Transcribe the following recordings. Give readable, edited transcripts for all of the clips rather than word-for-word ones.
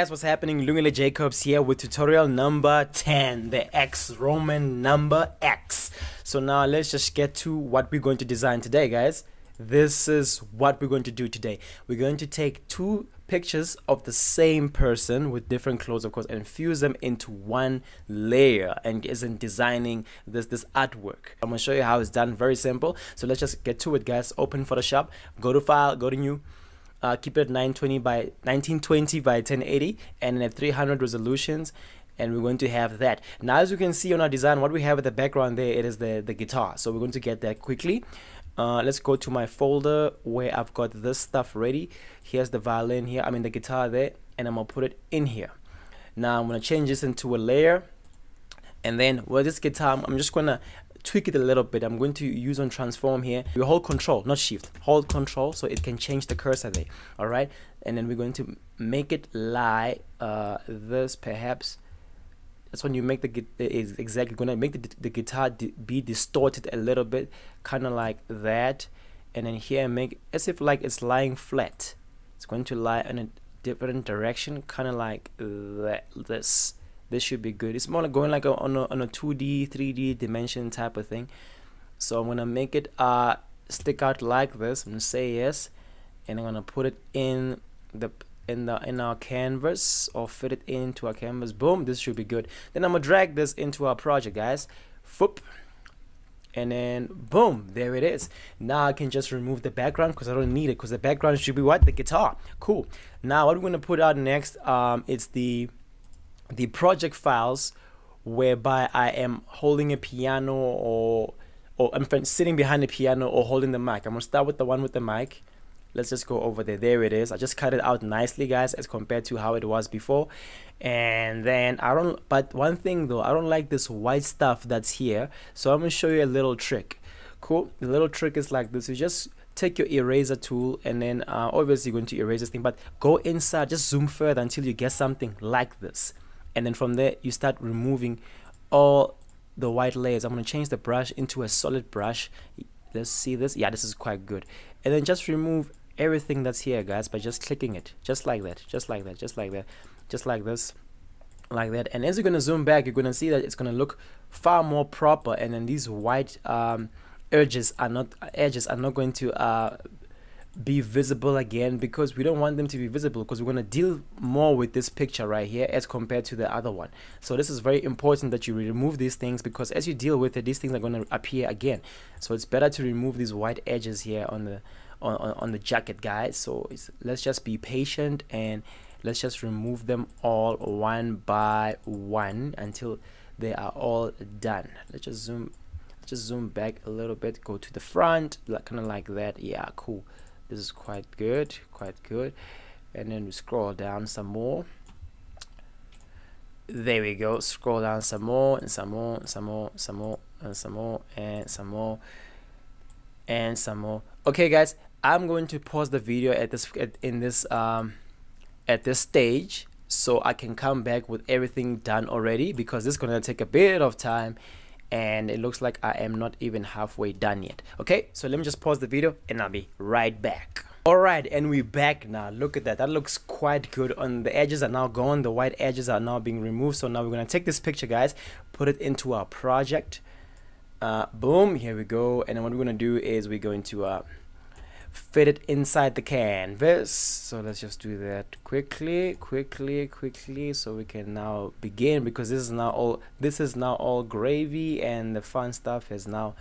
guys, what's happening? Lungile Jacobs here with tutorial number 10, the X Roman number X. So now let's just get to what we're going to design today, guys. This is what we're going to do today. We're going to take two pictures of the same person with different clothes, of course, and fuse them into one layer and isn't designing this artwork. I'm going to show you how it's done. Very simple. So let's just get to it, guys. Open Photoshop, go to File, go to New. Keep it at 1920 by 1080 and at 300 resolutions, and we're going to have that. Now, as you can see on our design, what we have at the background there, it is the guitar. So we're going to get that quickly. Let's go to my folder where I've got this stuff ready. Here's the violin here, the guitar there, and I'm gonna put it in here. Now I'm gonna change this into a layer, and then with this guitar, I'm just gonna tweak it a little bit. I'm going to use on transform here. You hold control, not shift, hold control, so it can change the cursor there. All right, and then we're going to make it lie this perhaps. That's when you make is exactly gonna make the guitar be distorted a little bit, kind of like that. And then here make as if like it's lying flat. It's going to lie in a different direction, kind of like that. This should be good. It's more like going like on a 2D 3D dimension type of thing. So I'm gonna make it stick out like this. I'm gonna say yes, and I'm gonna put it in our canvas, or fit it into our canvas. Boom, this should be good. Then I'm gonna drag this into our project, guys. Whoop, and then boom, there it is. Now I can just remove the background because I don't need it, because the background should be what? The guitar. Cool. Now what we're gonna put out next, it's the project files, whereby I am holding a piano or I'm sitting behind the piano or holding the mic. I'm gonna start with the one with the mic. Let's just go over there. There it is. I just cut it out nicely, guys, as compared to how it was before. And then but one thing though, I don't like this white stuff that's here, so I'm gonna show you a little trick. Cool. The little trick is like this. You just take your eraser tool, and then obviously you're going to erase this thing, but go inside, just zoom further until you get something like this. And then from there you start removing all the white layers. I'm going to change the brush into a solid brush. Let's see this. Yeah, this is quite good. And then just remove everything that's here, guys, by just clicking it, just like that, just like that, just like that, just like this, like that. And as you're going to zoom back, you're going to see that it's going to look far more proper. And then these white edges are not going to be visible again, because we don't want them to be visible, because we're going to deal more with this picture right here as compared to the other one. So this is very important that you remove these things, because as you deal with it, these things are going to appear again. So it's better to remove these white edges here on the jacket, guys. So let's just be patient, and let's just remove them all one by one until they are all done. Let's just zoom back a little bit, go to the front, kind of like that. Yeah, cool. This is quite good, and then we scroll down some more. There we go. Scroll down some more, and some more, and some more, some more, and some more, and some more, and some more. Okay, guys, I'm going to pause the video at this stage, so I can come back with everything done already, because this is gonna take a bit of time, and it looks like I am not even halfway done yet. Okay, so let me just pause the video and I'll be right back. Alright, and we're back now. Look at that. That looks quite good. On the edges are now gone. The white edges are now being removed. So now we're going to take this picture, guys, put it into our project. Boom, here we go. And then what we're going to do is we're going to fit it inside the canvas. So let's just do that quickly, so we can now begin, because this is now all gravy, and the fun stuff has now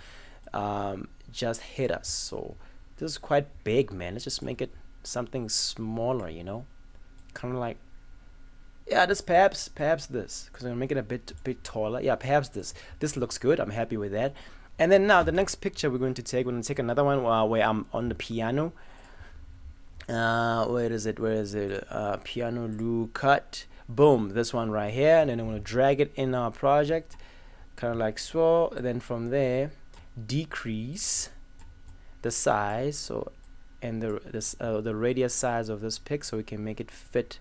just hit us. So this is quite big, man. Let's just make it something smaller, you know, kind of like, yeah, this perhaps this, because I'm gonna make it a bit taller. Yeah, perhaps this looks good. I'm happy with that. And then now the next picture we're going to take another one where I'm on the piano. Where is it? Piano Lou cut. Boom, this one right here. And then I'm going to drag it in our project, kind of like so. And then from there, decrease the size, so, and the radius size of this pic, so we can make it fit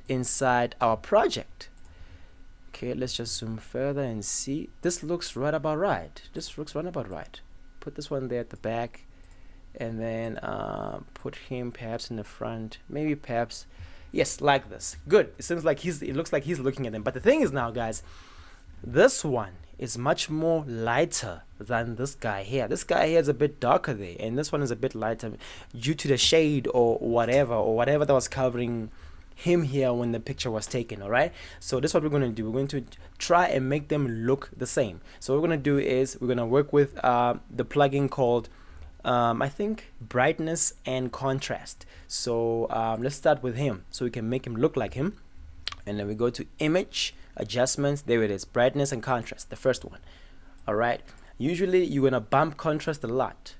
inside our project. Okay, let's just zoom further and see. This looks right about right. Put this one there at the back, and then put him perhaps in the front. Maybe perhaps Yes, like this. Good. It seems like it looks like he's looking at them. But the thing is now, guys, this one is much more lighter than this guy here. This guy here is a bit darker there, and this one is a bit lighter due to the shade or whatever that was covering him here when the picture was taken. All right, so this is what we're going to do. We're going to try and make them look the same. So what we're going to do is we're going to work with the plugin called I think brightness and contrast. So let's start with him so we can make him look like him, and then we go to image adjustments. There it is, brightness and contrast, the first one. All right, usually you're gonna bump contrast a lot,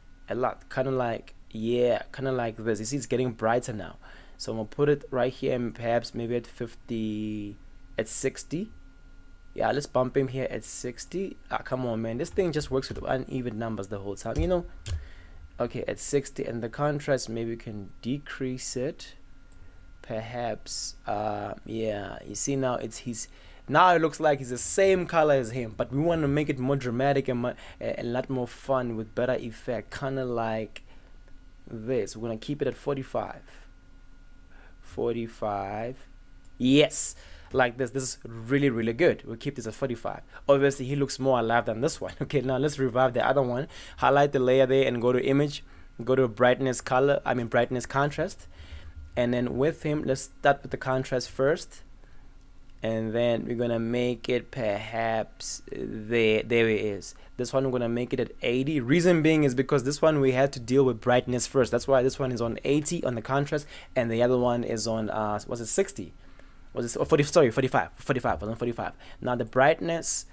kind of like, yeah, kind of like this. You see it's getting brighter now, so I'm gonna put it right here and perhaps maybe at 50, at 60. Yeah, let's bump him here at 60. Come on, man, this thing just works with uneven numbers the whole time, you know. Okay, at 60, and the contrast, maybe we can decrease it perhaps. Yeah, you see now now it looks like it's the same color as him, but we want to make it more dramatic and a lot more fun with better effect, kind of like this. We're gonna keep it at 45. Yes, like this. This is really good. We'll keep this at 45. Obviously he looks more alive than this one. Okay, now let's revive the other one. Highlight the layer there and go to image, go to brightness contrast, and then with him, let's start with the contrast first, and then we're gonna make it perhaps there it is. This one we're gonna make it at 80. Reason being is because this one we had to deal with brightness first. That's why this one is on 80 on the contrast, and the other one is on was it 60? Was it 40? Sorry, 45. 45 was on 45. Now the brightness,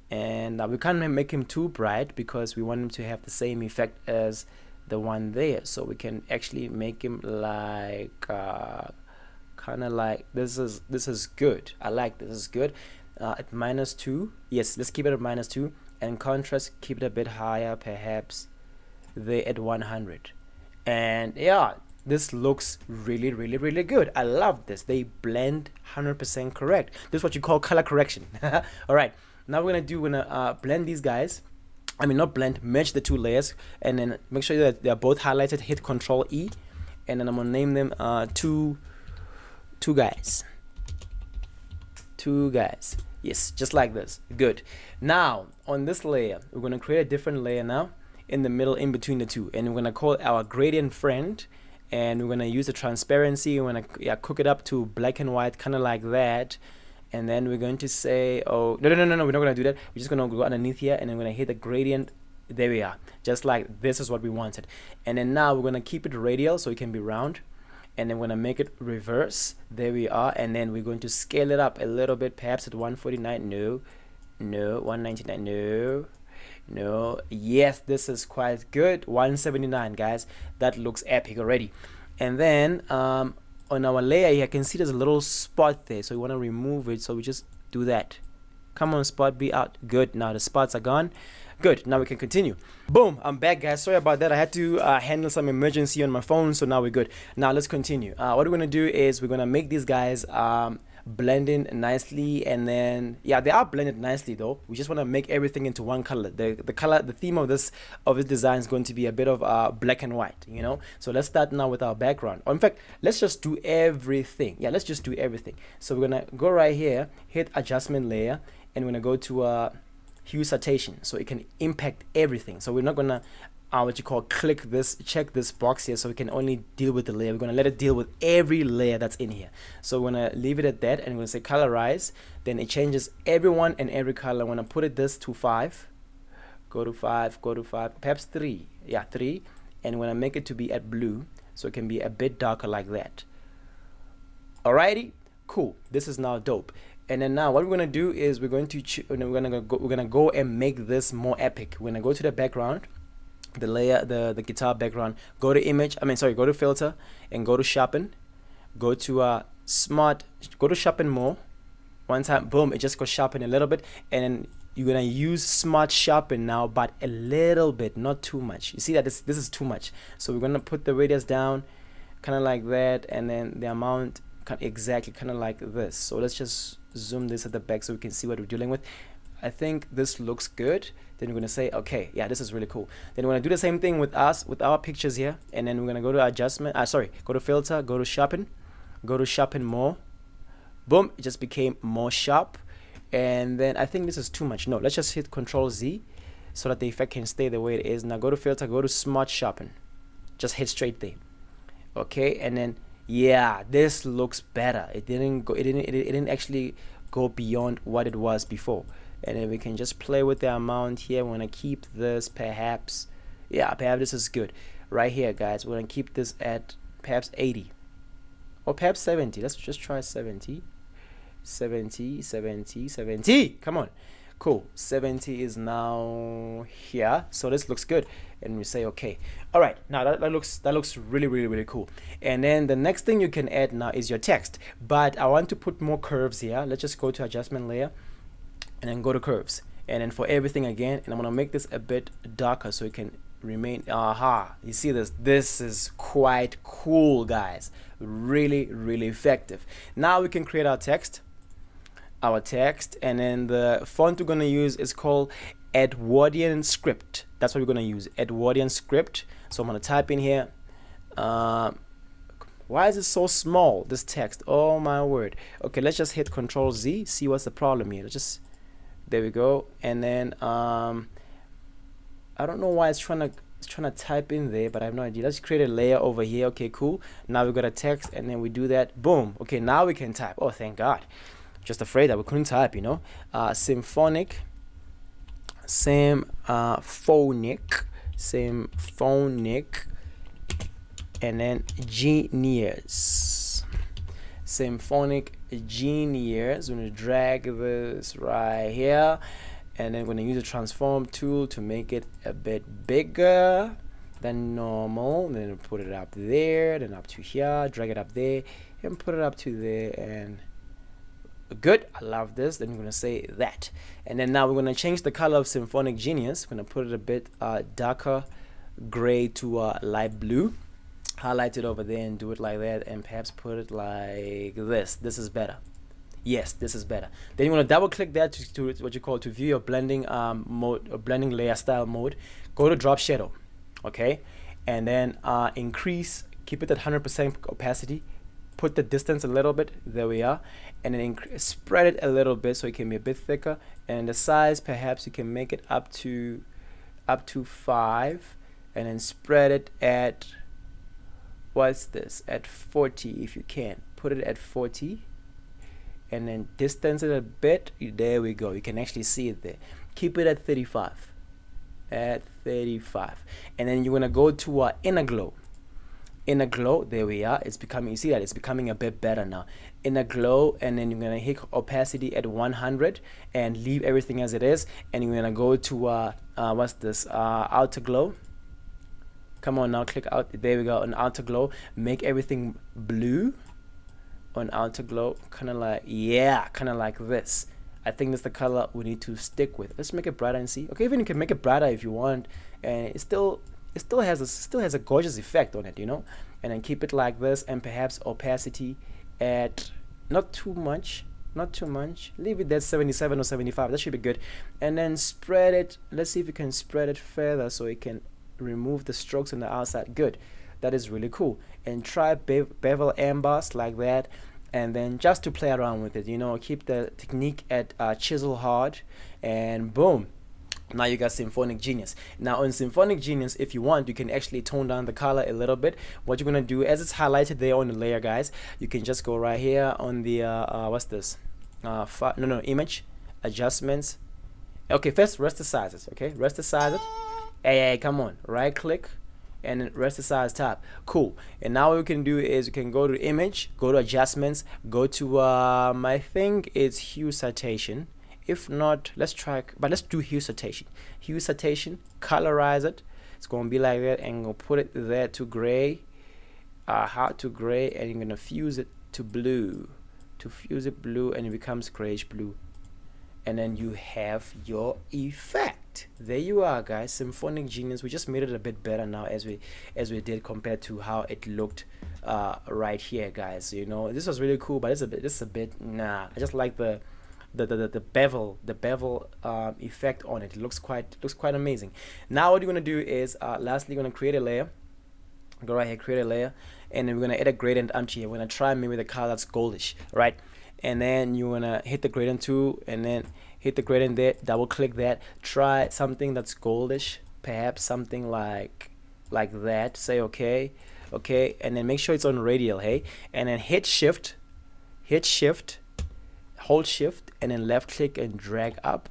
and we can't make him too bright because we want him to have the same effect as the one there. So we can actually make him like kind of like this is good. I like this is good. At -2. Yes, let's keep it at -2, and contrast keep it a bit higher, perhaps there at 100. And yeah, this looks really good. I love this. They blend 100% correct. This is what you call color correction. All right, now we're gonna blend these guys. I mean, not blend, merge the two layers, and then make sure that they're both highlighted. Hit Control E, and then I'm gonna name them two guys. Yes, just like this. Good. Now on this layer, we're gonna create a different layer now in the middle, in between the two, and we're gonna call it our gradient friend, and we're gonna use the transparency. We're gonna cook it up to black and white, kind of like that. And then we're going to say, oh, no, we're not going to do that. We're just going to go underneath here, and I'm going to hit the gradient. There we are. Just like this is what we wanted. And then now we're going to keep it radial so it can be round. And then we're going to make it reverse. There we are. And then we're going to scale it up a little bit, perhaps at 149. No. 199. No. Yes, this is quite good. 179, guys. That looks epic already. And then on our layer here, I can see there's a little spot there, so we want to remove it, so we just do that. Come on, spot, be out. Good. Now the spots are gone. Good. Now we can continue. Boom, I'm back, guys. Sorry about that. I had to handle some emergency on my phone, so now we're good. Now let's continue. What we're gonna do is we're gonna make these guys blend in nicely, and then yeah, they are blended nicely though. We just want to make everything into one color. The theme of this design is going to be a bit of black and white, you know. So let's start now with our background, or in fact, let's just do everything. Yeah, let's just do everything. So we're gonna go right here, hit adjustment layer, and we're gonna go to hue saturation, so it can impact everything. So we're not gonna what you call check this box here, so we can only deal with the layer. We're gonna let it deal with every layer that's in here. So we're gonna leave it at that, and we're gonna say colorize. Then it changes everyone and every color. I'm gonna put it this to 5. Go to 5, perhaps 3. Yeah, 3. And we're gonna make it to be at blue, so it can be a bit darker like that. Alrighty, cool. This is now dope. And then now what we're gonna do is we're gonna go and make this more epic. We're gonna go to the background, the layer, the guitar background, go to image, go to filter, and go to sharpen, go to smart, go to sharpen more. One time, boom, it just goes sharpen a little bit, and then you're gonna use smart sharpen now, but a little bit, not too much. You see that this is too much, so we're gonna put the radius down, kind of like that, and then the amount exactly kind of like this. So let's just zoom this at the back so we can see what we're dealing with. I think this looks good. Then we're gonna say, okay, yeah, this is really cool. Then we're gonna do the same thing with our pictures here, and then we're gonna go to adjustment, go to filter, go to sharpen, go to sharpen more. Boom, it just became more sharp. And then I think this is too much. No, let's just hit Control Z so that the effect can stay the way it is. Now go to filter, go to smart sharpen, just hit straight there. Okay, and then yeah, this looks better. It didn't actually go beyond what it was before. And then we can just play with the amount here. We're gonna keep this perhaps, yeah, perhaps this is good right here, guys. We're gonna keep this at perhaps 80 or perhaps 70. Let's just try 70. 70. Come on. Cool. 70 is now here, so this looks good, and we say okay. All right, now that looks really cool. And then the next thing you can add now is your text, but I want to put more curves here. Let's just go to adjustment layer and then go to curves, and then for everything again, and I'm gonna make this a bit darker so it can remain. You see this is quite cool, guys. Really effective. Now we can create our text, and then the font we're going to use is called Edwardian script. That's what we're going to use, Edwardian script. So I'm going to type in here, why is it so small, this text? Oh my word. Okay, let's just hit Control Z, see what's the problem here. There we go. And then I don't know why it's trying to type in there, but I have no idea. Let's create a layer over here. Okay, cool. Now we've got a text, and then we do that. Boom. Okay, now we can type. Oh, thank God. Just afraid that we couldn't type, you know. Symphonic, and then Genius. Symphonic Genius. We're gonna drag this right here, and then we're gonna use the transform tool to make it a bit bigger than normal. Then put it up there, then up to here, drag it up there, and put it up to there, and good. I love this. Then we're gonna say that, and then now we're gonna change the color of Symphonic Genius. We're gonna put it a bit darker gray to light blue. Highlight it over there and do it like that, and perhaps put it like this. This is better. Yes, this is better. Then you want to double click that to what you call to view your blending mode or blending layer style mode. Go to drop shadow, okay, and then increase, keep it at 100% opacity. Put the distance a little bit, there we are, and then spread it a little bit so it can be a bit thicker. And the size, perhaps you can make it up to 5, and then spread it at, what's this, at 40 if you can. Put it at 40, and then distance it a bit. There we go. You can actually see it there. Keep it at 35. At 35, and then you're gonna go to inner glow. Inner glow, there we are. It's becoming, you see that it's becoming a bit better now. Inner glow, and then you're gonna hit opacity at 100 and leave everything as it is. And you're gonna go to what's this, outer glow. Come on now, click out. There we go. On outer glow, make everything blue. On outer glow, kind of like, yeah, kind of like this. I think that's the color we need to stick with. Let's make it brighter and see. Okay, even you can make it brighter if you want, and it still has a gorgeous effect on it, you know. And then keep it like this, and perhaps opacity at not too much. Leave it at 77 or 75. That should be good. And then spread it. Let's see if we can spread it further so it can remove the strokes on the outside. Good. That is really cool. And try bevel emboss like that. And then just to play around with it, you know, keep the technique at chisel hard, and boom. Now you got Symphonic Genius. Now on Symphonic Genius, if you want, you can actually tone down the color a little bit. What you're gonna do, as it's highlighted there on the layer, guys, you can just go right here on the what's this? Image adjustments. Okay, first restore it. Okay, restore it. Hey, come on, right click and then restore tab. Cool. And now what we can do is we can go to image, go to adjustments, go to I think it's hue saturation. If not, let's do hue saturation. Hue saturation, colorize it. It's gonna be like that, and we'll put it there to gray, hard to gray, and you're gonna fuse it to blue. To fuse it blue, and it becomes grayish blue. And then you have your effect. There you are, guys. Symphonic Genius. We just made it a bit better now as we did compared to how it looked right here, guys. You know, this was really cool, but it's a bit nah. I just like the bevel effect on it. It looks quite amazing. Now what you're gonna do is lastly you're gonna create a layer, Go right here, create a layer, and then we're gonna add a gradient onto here. We're gonna try maybe the color that's goldish, right? And then you wanna hit the gradient tool, and then hit the gradient there, double click that, try something that's goldish, perhaps something like that. Say okay, and then make sure it's on radial, hey, and then hit shift, hold shift, and then left click and drag up.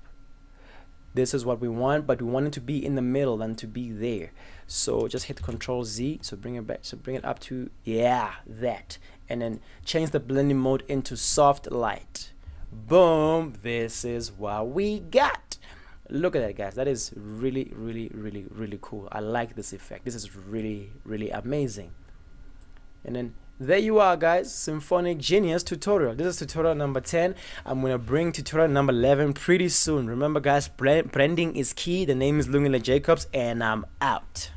This is what we want, but we want it to be in the middle and to be there. So just hit Control Z, so bring it back, so bring it up to, yeah, that, and then change the blending mode into soft light. Boom, this is what we got. Look at that, guys. That is really, really, really, really cool. I like this effect. This is really, really amazing. And then there you are, guys. Symphonic Genius tutorial. This is tutorial number 10. I'm gonna bring tutorial number 11 pretty soon. Remember, guys, branding is key. The name is Lungile Jacobs, and I'm out.